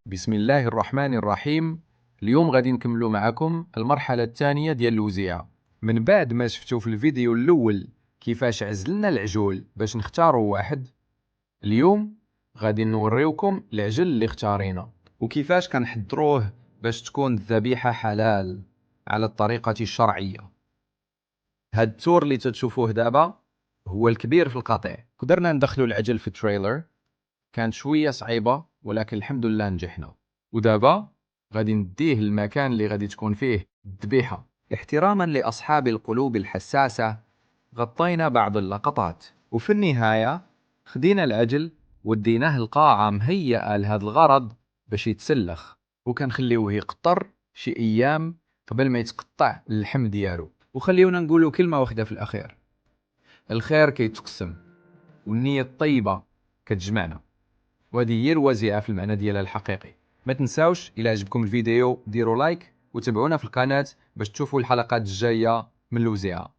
بسم الله الرحمن الرحيم. اليوم غادي نكملوا معكم المرحلة الثانية ديال الوزيعة. من بعد ما شفتوا في الفيديو الأول كيفاش عزلنا العجول باش نختاروا واحد، اليوم غادي نوريوكم العجل اللي اختارينا وكيفاش كنحضروه باش تكون الذبيحة حلال على الطريقة الشرعية. هاد التور اللي تتشوفوه دابا هو الكبير في القطيع. قدرنا ندخلوا العجل في التريلر، كانت شوية صعيبة ولكن الحمد لله نجحنا. ودابا غادي نديه المكان اللي غادي تكون فيه الذبيحة. احتراما لأصحاب القلوب الحساسة غطينا بعض اللقطات، وفي النهاية خدينا العجل وديناه القاعة مهيئة لهذا الغرض باش يتسلخ، وكنخليوه يقطر شي أيام قبل ما يتقطع اللحم ديالو. وخليونا نقولوا كلمة واحدة في الأخير: الخير كيتقسم والنية الطيبة كتجمعنا، وهذه هي الوزيعة في المعنى ديالها الحقيقي. ما تنساوش إلا عجبكم الفيديو ديروا لايك وتابعونا في القناة باش تشوفوا الحلقات الجاية من الوزيعة.